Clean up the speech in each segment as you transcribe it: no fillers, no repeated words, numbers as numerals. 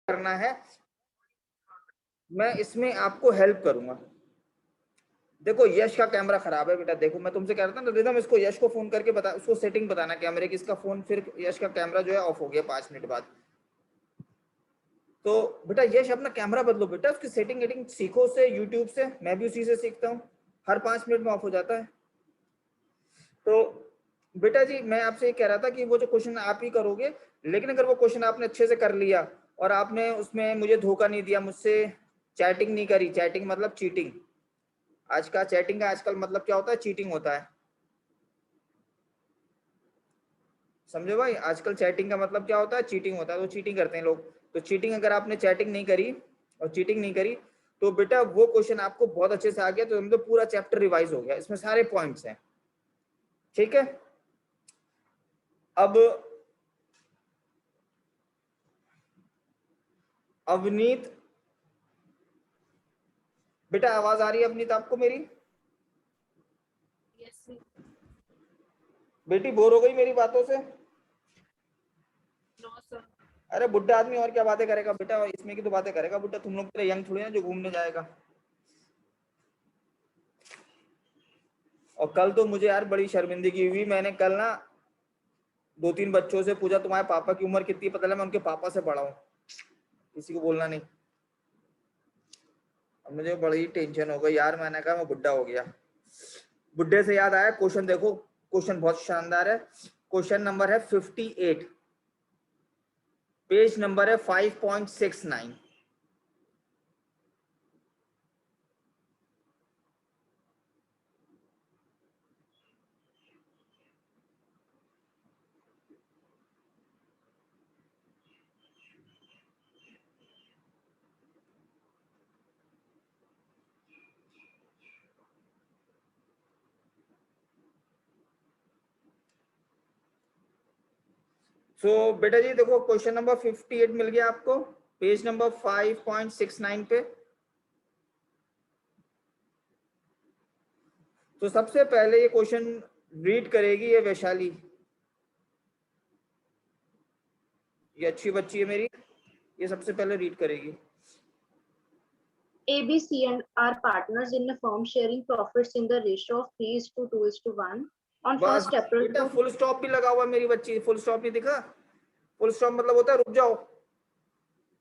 करना है, मैं इसमें आपको हेल्प करूंगा। देखो यश का कैमरा खराब है बेटा, देखो मैं तुमसे कह रहा था ना रिदम, इसको यश को फोन करके बता, उसको सेटिंग बताना कैमरे की, इसका फोन फिर यश का कैमरा जो है ऑफ हो गया 5 मिनट बाद। तो बेटा यश अपना कैमरा बदलो बेटा, उसकी सेटिंग एटिंग सीखो से यूट्यूब से, मैं भी उसी से सीखता हूँ, हर 5 मिनट में ऑफ हो जाता है। तो बेटा जी मैं आपसे ये कह रहा था कि वो जो क्वेश्चन आप ही करोगे, लेकिन अगर वो क्वेश्चन आपने अच्छे से कर लिया और आपने उसमें मुझे धोखा नहीं दिया, मुझसे चैटिंग नहीं करी, चैटिंग मतलब चीटिंग, आज का चैटिंग का आजकल मतलब क्या होता है, चीटिंग होता है, समझो भाई, आजकल चैटिंग का मतलब क्या होता है, चीटिंग होता है, तो चीटिंग करते हैं लोग। तो चीटिंग अगर आपने चैटिंग नहीं करी और चीटिंग नहीं करी, तो बेटा वो क्वेश्चन आपको बहुत अच्छे से आ गया, तो समझो पूरा चैप्टर रिवाइज हो गया, इसमें सारे पॉइंट्स हैं, ठीक है। अब अवनीत, बेटा आवाज आ रही है अवनीत आपको मेरी? बेटी बोर हो गई मेरी बातों से? अरे बुड्ढा आदमी और क्या बातें करेगा बेटा, और इसमें की तो बातें करेगा बुड्ढा, तुम लोग तेरे यंग थोड़ी ना जो घूमने जाएगा। और कल तो मुझे यार बड़ी शर्मिंदगी हुई, मैंने कल ना 2-3 बच्चों से पूछा तुम्हारे पापा की उम्र कितनी, पता लगा मैं उनके पापा से बड़ा हूँ, किसी को बोलना नहीं। अब मुझे बड़ी टेंशन हो गई यार, मैंने कहा मैं बुड्ढा हो गया। बुड्ढे से याद आया, क्वेश्चन देखो, क्वेश्चन बहुत शानदार है, क्वेश्चन नंबर है 58, पेज नंबर है 5.69। सो बेटा जी देखो क्वेश्चन नंबर 58 मिल गया आपको, पेज नंबर 5.69 पे। तो सबसे पहले ये क्वेश्चन रीड करेगी ये वैशाली, ये अच्छी बच्ची है मेरी, ये सबसे पहले रीड करेगी। ABC and are partners in a firm sharing profits in the ratio of 3:2:1 on बस 1st April बेटा 2. फुल स्टॉप भी लगा हुआ है मेरी बच्ची, फुल स्टॉप नहीं दिखा? फुल स्टॉप मतलब होता है रुक जाओ,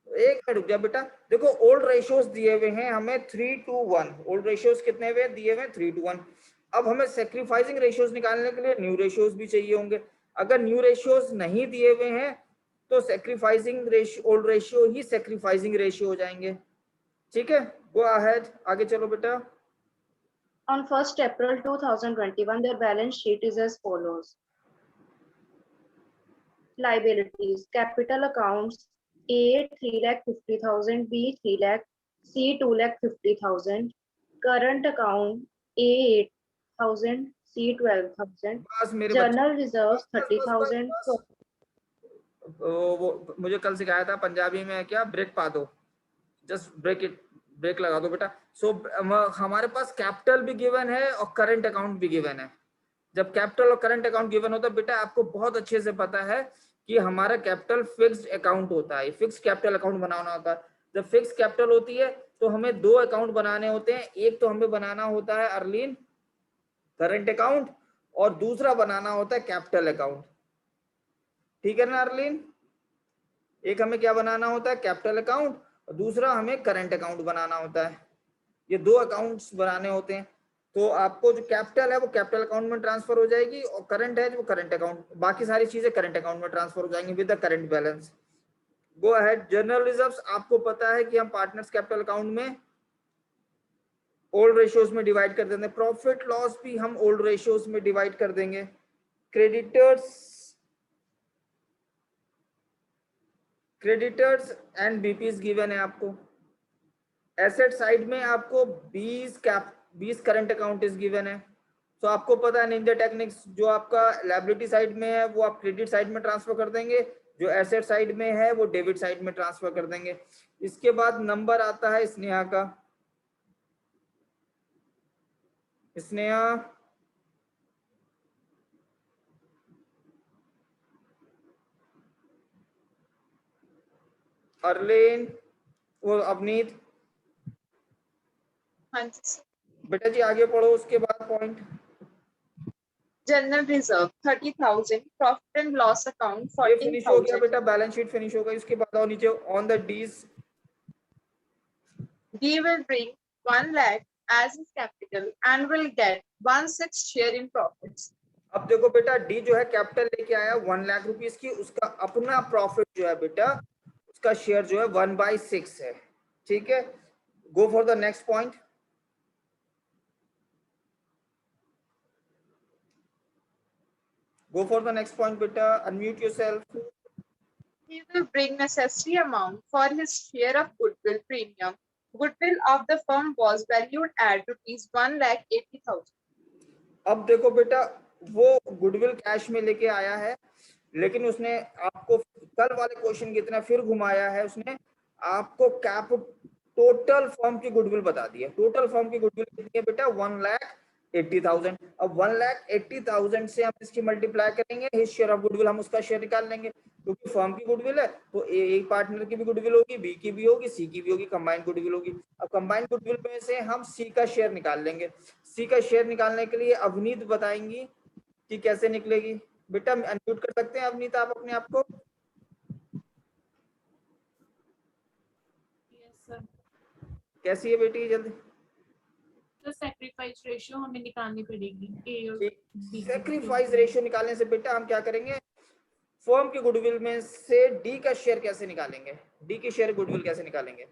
एक मिनट रुक जा बेटा। देखो ओल्ड रेशियोज दिए हुए हैं हमें 3:1, ओल्ड रेशियोज कितने हुए दिए हुए 3:1। अब हमें सेक्रीफाइसिंग रेशियोज निकालने के लिए न्यू रेशियोज भी चाहिए होंगे, अगर न्यू रेशियोज नहीं दिए हुए हैं तो सेक्रीफाइसिंग रेशियो, ओल्ड रेशियो ही सेक्रीफाइसिंग रेशियो हो जाएंगे, ठीक है। गो अहेड, आगे चलो बेटा। On 1st April 2021, their balance sheet is as follows. Liabilities, capital accounts, A 3,50,000, B 3 lakh, C 2,50,000. Current account A 8,000, C 12,000. बस मेरे बच्चे, Journal reserves बस बस बस बस 30,000. बस, वो मुझे कल सिखाया था पंजाबी में, क्या ब्रेक पा दो, जस्ट ब्रेक इट, ब्रेक लगा दो बेटा। सो हमारे पास कैपिटल भी गिवन है और करंट अकाउंट भी गिवन है। जब कैपिटल और करंट अकाउंट गिवन होता है बेटा, आपको बहुत अच्छे से पता है कि हमारा कैपिटल फिक्स्ड अकाउंट होता है, फिक्स कैपिटल अकाउंट बनाना होता है। जब फिक्स कैपिटल होती है तो हमें दो अकाउंट बनाने होते हैं, एक तो हमें बनाना होता है अर्लीन करंट अकाउंट, और दूसरा बनाना होता है कैपिटल अकाउंट, ठीक है ना अर्लीन? एक हमें क्या बनाना होता है, कैपिटल अकाउंट, और दूसरा हमें करंट अकाउंट बनाना होता है, ये दो अकाउंट्स बनाने होते हैं। तो आपको जो कैपिटल है वो कैपिटल अकाउंट में ट्रांसफर हो जाएगी, और करंट है जो करंट अकाउंट, बाकी सारी चीजें करंट अकाउंट में ट्रांसफर हो जाएंगी with the current balance. Go ahead. General reserves, आपको पता है कि हम पार्टनर्स कैपिटल अकाउंट में ओल्ड रेशियोज में डिवाइड कर देंगे, प्रॉफिट लॉस भी हम ओल्ड रेशियोज में डिवाइड कर देंगे। क्रेडिटर्स, क्रेडिटर्स एंड बीपीस गिवन है आपको। एसेट साइड में आपको 20 करंट अकाउंट इज गिवन है। तो आपको पता है निंजा टेक्निक्स, जो आपका लायबिलिटी साइड में है वो आप क्रेडिट साइड में ट्रांसफर कर देंगे, जो एसेट साइड में है वो डेबिट साइड में ट्रांसफर कर देंगे। इसके बाद नंबर आता है स्नेहा का। स्नेहा, अर्लेन, वो अवनीत, हाँ जी सर। बेटा जी आगे पढ़ो उसके बाद point. General reserve 30,000, profit and loss account ये फिनिश हो गया 14,000. बेटा, बैलेंस शीट फिनिश हो गई। उसके बाद आओ नीचे on the D's. D will bring 1 lakh as his capital and will get 1/6 share in profits. अब देखो बेटा, डी जो है कैपिटल लेके आया 1 लाख रुपीस की, उसका अपना प्रॉफिट जो है बेटा, उसका शेयर जो है 1/6 है। ठीक है, go for the next point. Go for the next point, beta. Unmute yourself. He will bring necessary amount for his share of goodwill premium. Goodwill of the firm was valued at rupees 1,80,000. अब देखो बेटा, वो goodwill cash में लेके आया है, लेकिन उसने आपको कल वाले क्वेश्चन की तरह फिर घुमाया है। उसने आपको कैप टोटल फर्म की गुडविल बता दी है। टोटल फर्म की गुडविल कितनी है बेटा? 1,80,000। अब 1,80,000 से हम इसकी मल्टीप्लाई करेंगे, हिज शेयर ऑफ गुडविल, हम उसका शेयर निकाल लेंगे, क्योंकि फर्म की गुडविल है तो एक पार्टनर की भी गुडविल होगी, बी की भी होगी, सी की भी होगी, कंबाइंड गुडविल होगी। अब कंबाइंड गुडविल में से हम सी का शेयर निकाल लेंगे। सी का शेयर निकालने के लिए अवनीत बताएंगी कि कैसे निकलेगी। बेटा अनम्यूट कर सकते हैं अवनीत आप अपने आप को? कैसी है बेटी जल्दी? तो सैक्रिफाइस रेशियो हमें निकालनी पड़ेगी, ए और बी। सैक्रिफाइस रेशियो निकालने से बेटा हम क्या करेंगे, फर्म की गुडविल में से डी का शेयर कैसे निकालेंगे? डी की शेयर गुडविल कैसे निकालेंगे?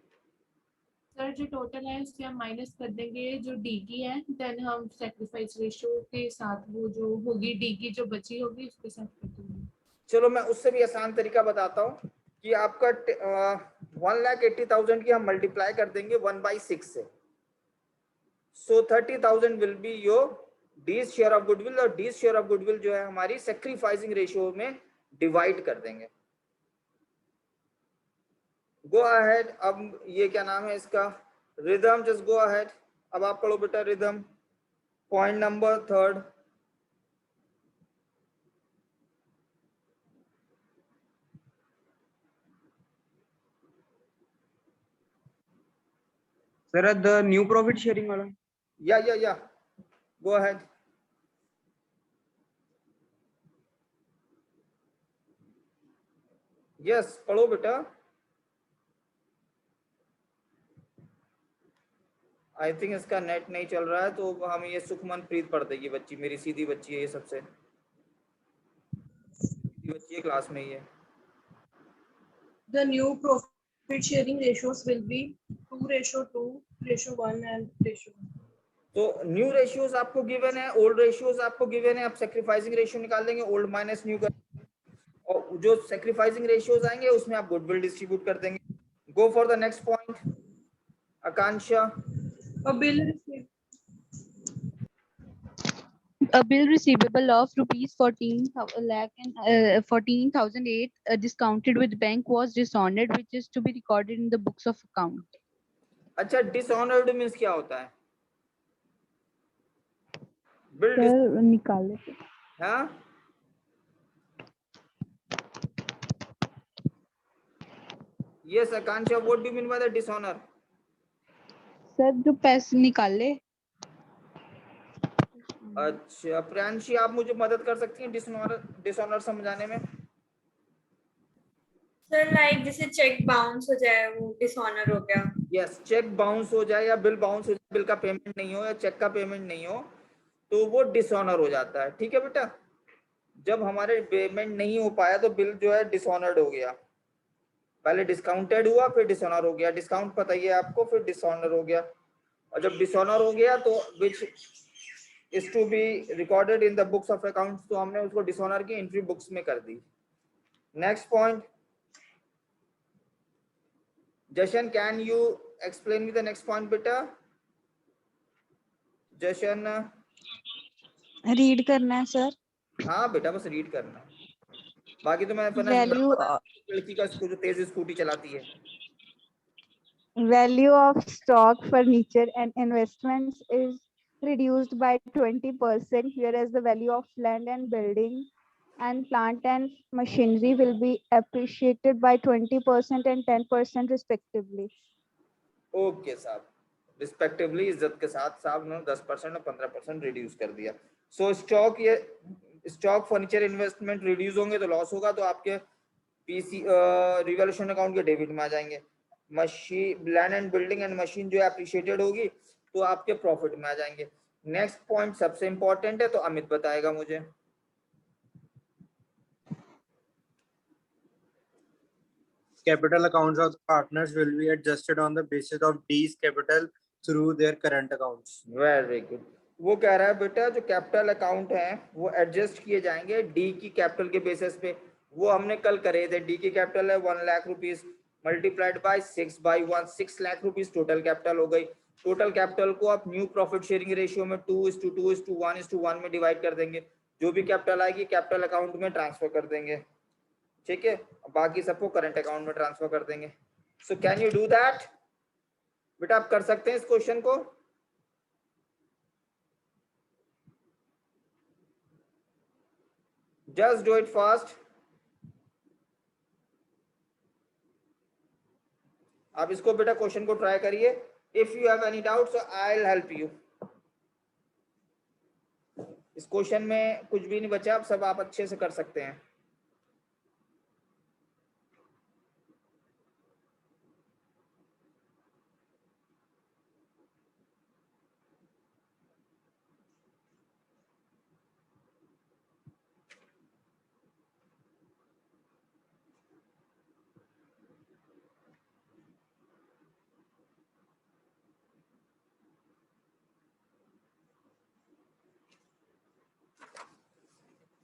सर जो टोटल है उससे हम माइनस कर देंगे जो डी की है, देन हम सैक्रिफाइस रेशियो के साथ वो जो होगी डी की जो बची होगी उसके साथ कर देंगे। चलो मैं उससे भी आसान तरीका बताता हूँ कि आपका 1,80,000 की हम मल्टीप्लाई कर देंगे 1/6 से। So 30,000 will be your D's share of goodwill, और डीज शेयर ऑफ गुडविल जो है हमारी सैक्रिफाइसिंग रेशियो में डिवाइड कर देंगे। Go ahead. अब ये क्या नाम है इसका? रिदम। Just go ahead. अब आप पढ़ो बेटा rhythm, point number 3। Sir, the new profit sharing वाला. या गो अहेड। यस पढ़ो बेटा। आई थिंक इसका नेट नहीं चल रहा है, तो हम ये सुखमन प्रीत पढ़ देगी बच्ची, मेरी सीधी बच्ची है, ये सबसे सीधी बच्ची है, क्लास में ही है। The new profit sharing ratios will be 2:2, 1:1 and 1:1. तो न्यू रेशियोज आपको गिवन है, ओल्ड रेशियोज आपको गिवन है। आप सैक्रिफाइसिंग रेशियो निकाल देंगे, ओल्ड माइनस न्यू कर, और जो सैक्रिफाइसिंग रेशियोज आएंगे उसमें आप गुडविल डिस्ट्रीब्यूट कर देंगे। Go for the next point Akanksha. A bill receivable of rupees 14,008 discounted with bank was dishonored, which is to be recorded in the books of account. अच्छा, dishonoured means क्या होता है? Bill Sir, निकाल लेते हैं। हाँ, yes Akanksha, what do you mean by the dishonour? Sir जो पैसे निकाले। अच्छा प्रियांशी, आप मुझे मदद कर सकती हैं डिसऑनर समझाने में? सर लाइक जैसे चेक बाउंस हो जाए वो डिसऑनर हो गया। यस, चेक बाउंस हो जाए या बिल बाउंस हो जाए, बिल का पेमेंट नहीं हो या चेक का पेमेंट नहीं हो, तो वो डिसऑनर हो जाता है। ठीक है बेटा, जब हमारे पेमेंट नहीं हो पाया तो बिल जो है डिसऑनर्ड हो गया। पहले डिस्काउंटेड हुआ, फिर डिसऑनर हो गया। डिस्काउंट पता ही है आपको, फिर डिसऑनर हो गया। और जब डिसऑनर हो गया तो which is to be recorded in the books of accounts, तो हमने उसको डिसऑनर की एंट्री बुक्स में कर दी। Next point, Jashan, can you explain me the next point बेटा? जशन, रीड करना है सर। हाँ बेटा बस रीड करना, बाकी तो मैं अपना Value लड़की का जो तेज स्कूटी चलाती है। value of stock, furniture and investments is reduced by 20%, whereas the value of land and building and plant and machinery will be appreciated by 20% and 10% respectively. Okay साहब, रिस्पेक्टिवली इज्जत के साथ साहब ने 10% और 15% रिड्यूस कर दिया। सो स्टॉक, ये स्टॉक फर्नीचर इन्वेस्टमेंट रिड्यूस होंगे तो लॉस होगा, तो आपके पीसी रिवॉल्यूशन अकाउंट के डेबिट में आ जाएंगे। Machine, land and building and machine जो एप्रिशिएटेड होगी तो आपके प्रॉफिट में आ जाएंगे। नेक्स्ट पॉइंट सबसे इंपॉर्टेंट है, तो अमित बताएगा मुझे। Capital accounts of the partners will be adjusted on the basis of D's capital through their current accounts. Very good. वो कह रहा है बेटा जो कैपिटल अकाउंट है वो एडजस्ट किए जाएंगे डी की कैपिटल के बेसिस पे। वो हमने कल करे थे। डी की कैपिटल है 1 lakh rupees multiplied by 6/1, 6 lakh rupees total capital हो गई। टोटल कैपिटल को आप न्यू प्रॉफिट शेयरिंग रेशियो में 2:2:1:1 में डिवाइड कर देंगे। जो भी कैपिटल आएगी कैपिटल अकाउंट में ट्रांसफर कर देंगे, ठीक है। बाकी सबको करंट अकाउंट में ट्रांसफर कर देंगे। So can you do that? बेटा आप कर सकते हैं इस क्वेश्चन को? Just do it fast. आप इसको बेटा क्वेश्चन को ट्राई करिए। If you have any doubt so I will help you. इस क्वेश्चन में कुछ भी नहीं बचा, आप सब आप अच्छे से कर सकते हैं।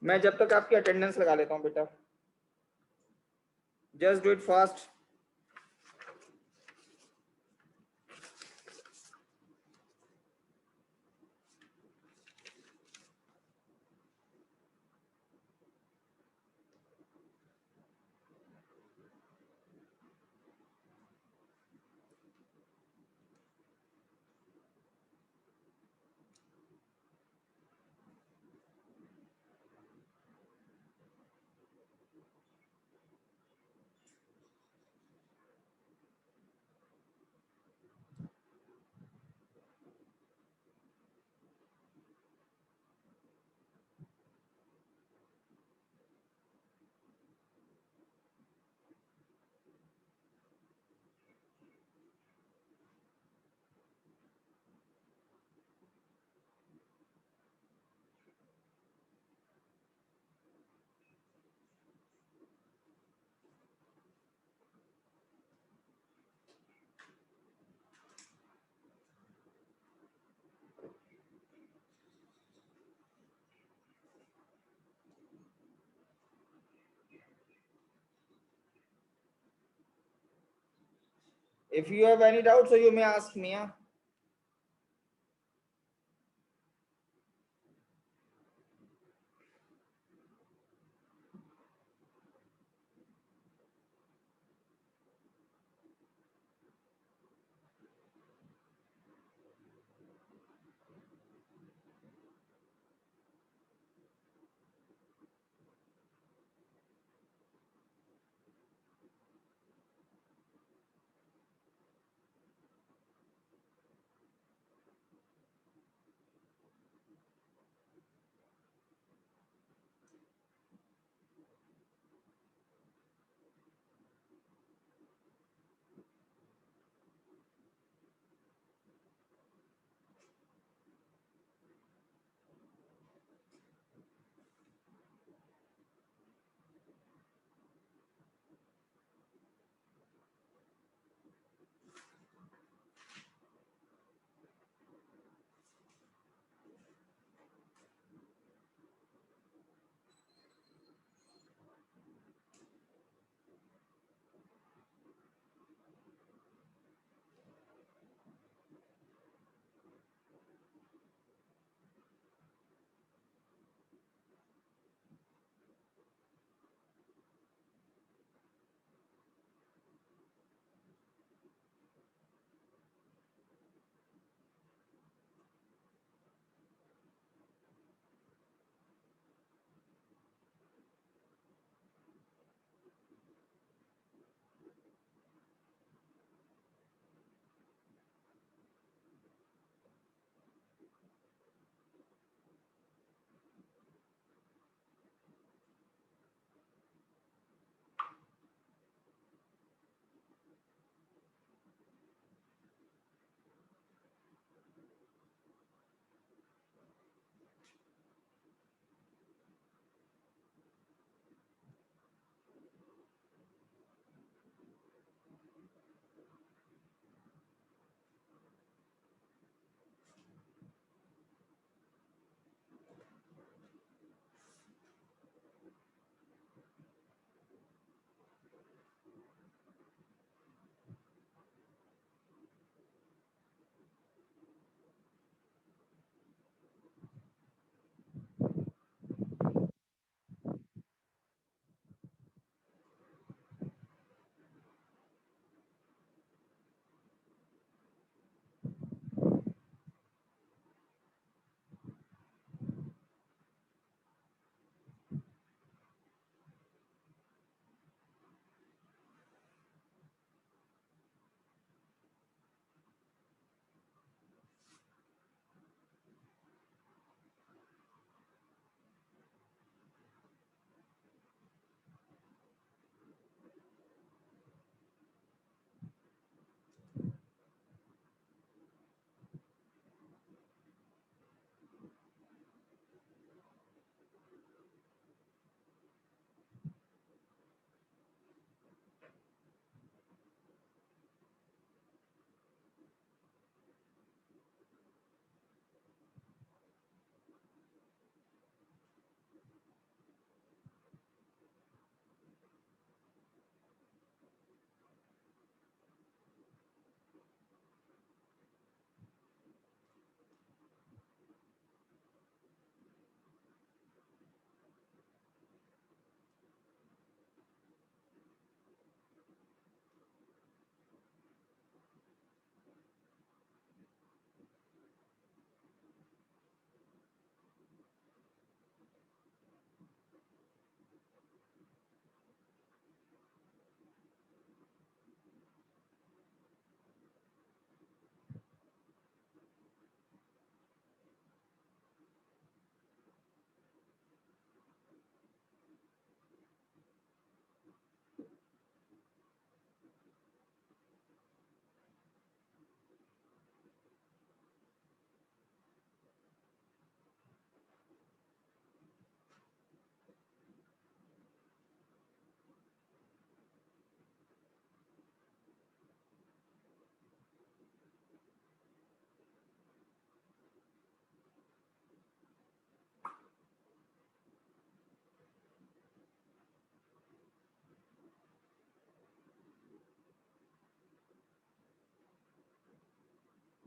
मैं जब तक आपकी अटेंडेंस लगा लेता हूं बेटा। Just do it fast. If you have any doubt, so you may ask me.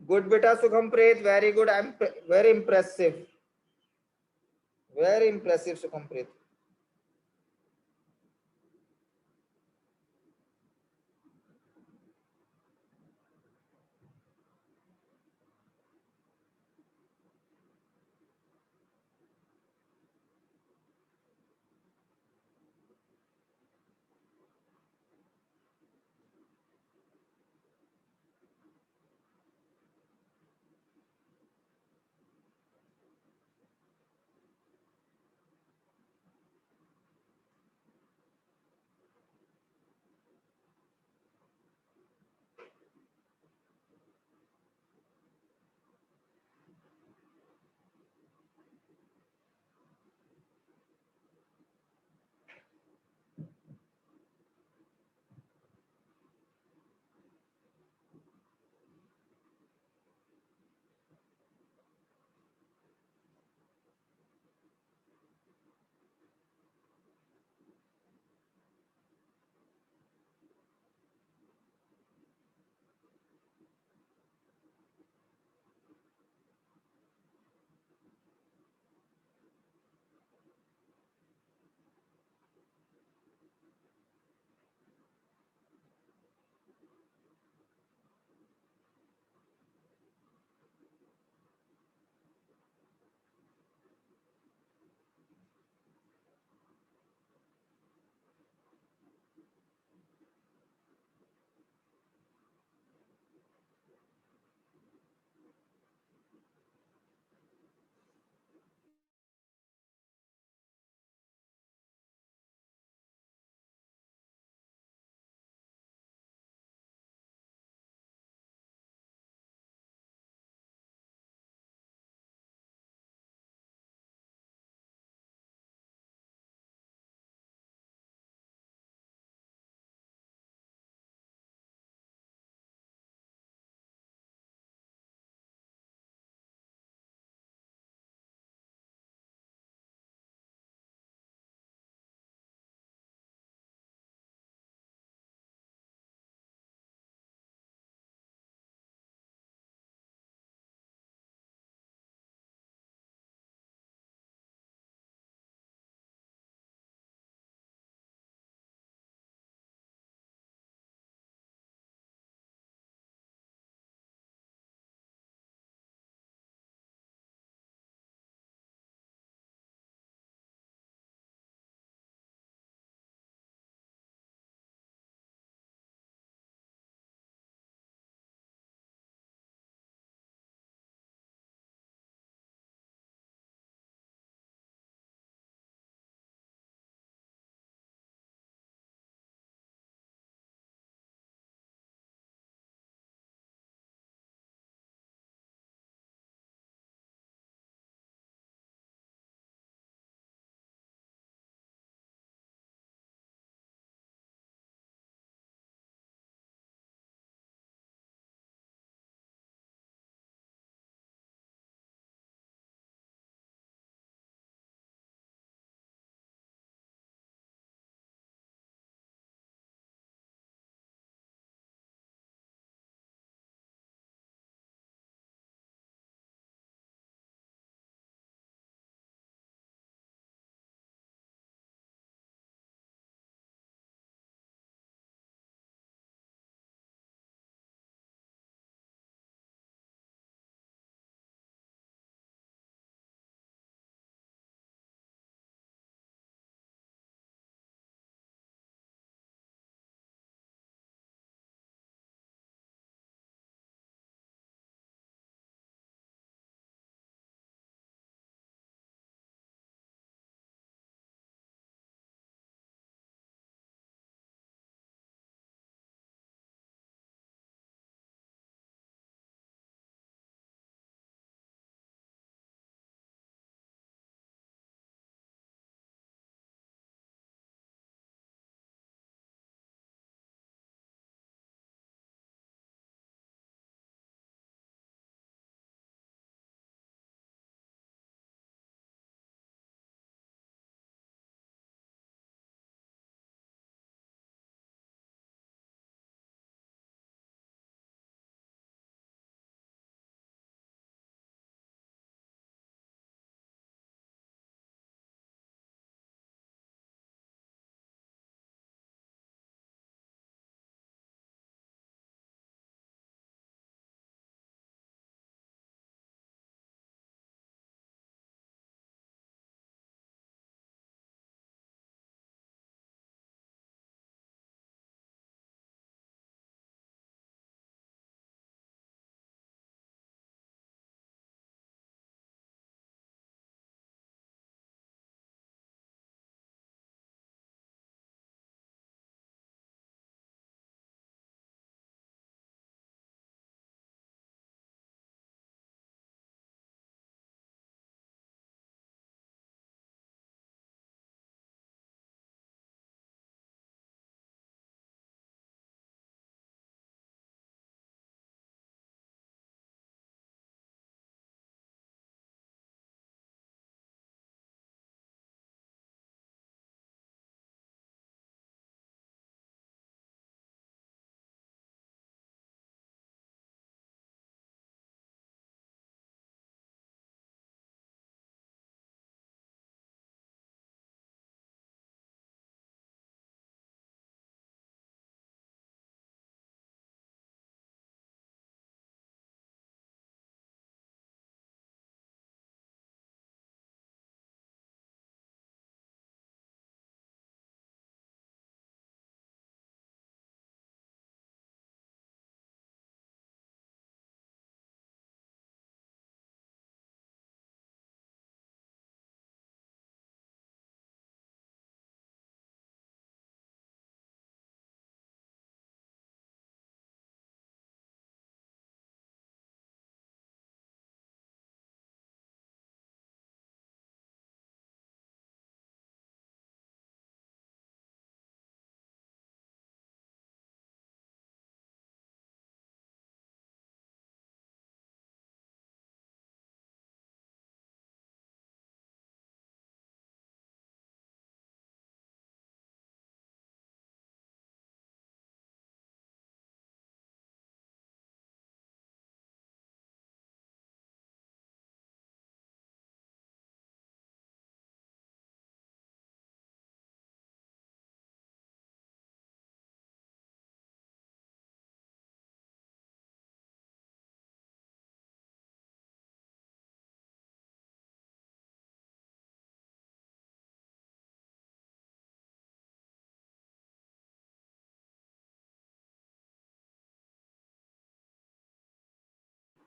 Good beta Sukhampreet, very good. I'm very impressive. Very impressive Sukhampreet.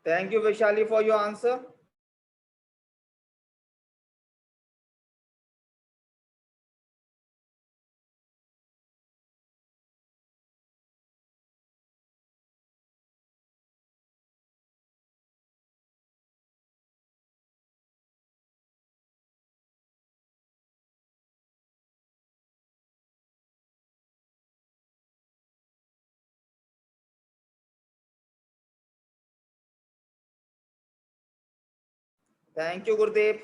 Thank you, Vishali, for your answer. Thank you, Gurdeep.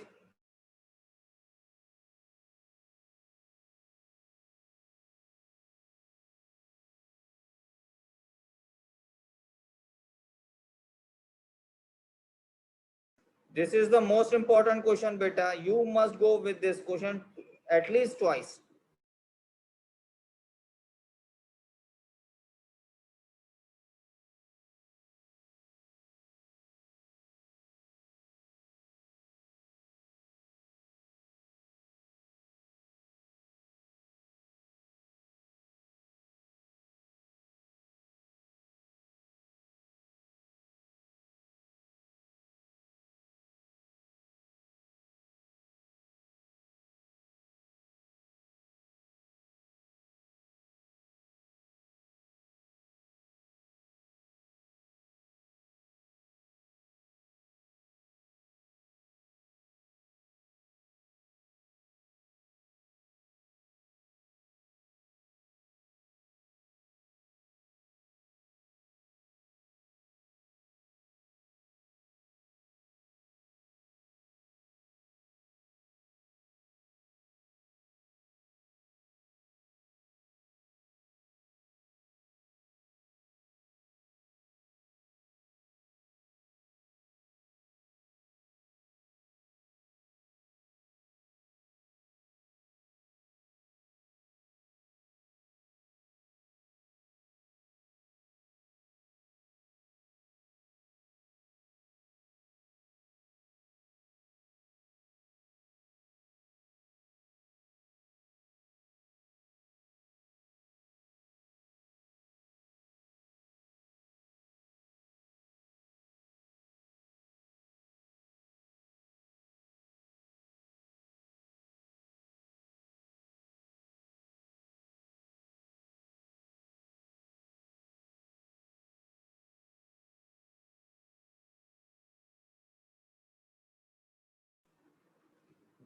This is the most important question, beta. You must go with this question at least twice.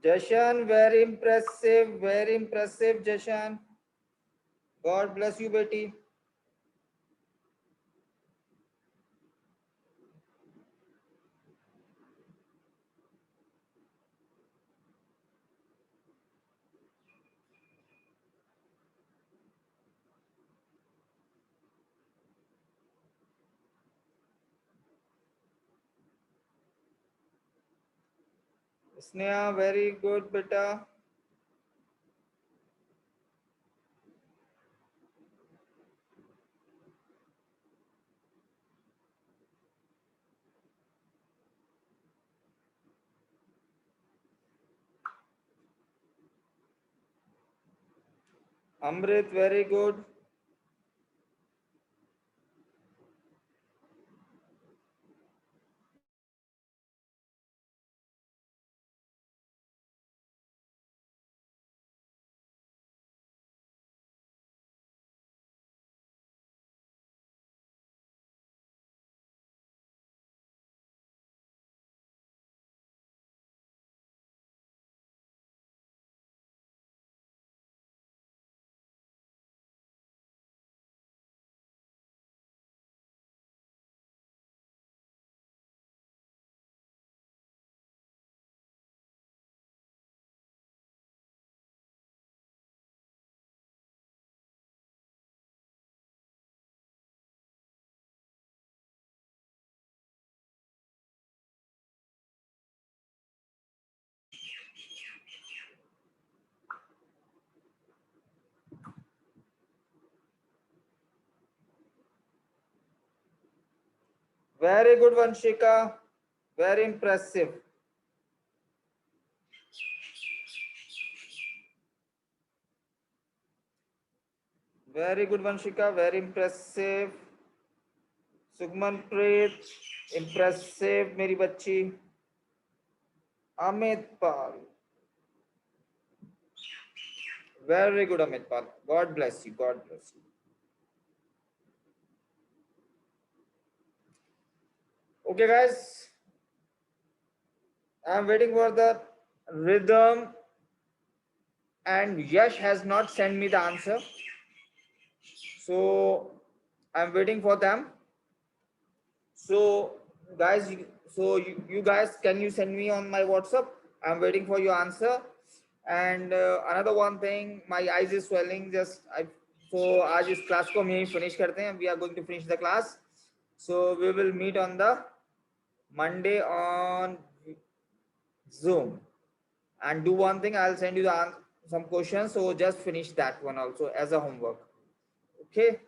Jashan, very impressive, Jashan. God bless you, Betty. Sneha, very good, beta. Amrit, very good. Very good, Vanshika. Very impressive. Very good, Vanshika. Very impressive. Sukhmanpreet, impressive मेरी बच्ची. Amit Pal, very good Amit Pal. God bless you. God bless you. Okay, guys. I'm waiting for the rhythm, and Yash has not sent me the answer. So I'm waiting for them. So guys, you guys, can you send me on my WhatsApp? I'm waiting for your answer. And another one thing, my eyes is swelling. So आज इस class को हम यहीं finish करते हैं. We are going to finish the class. So we will meet on the Monday on Zoom. And do one thing, I'll send you some questions. So just finish that one also as a homework. Okay.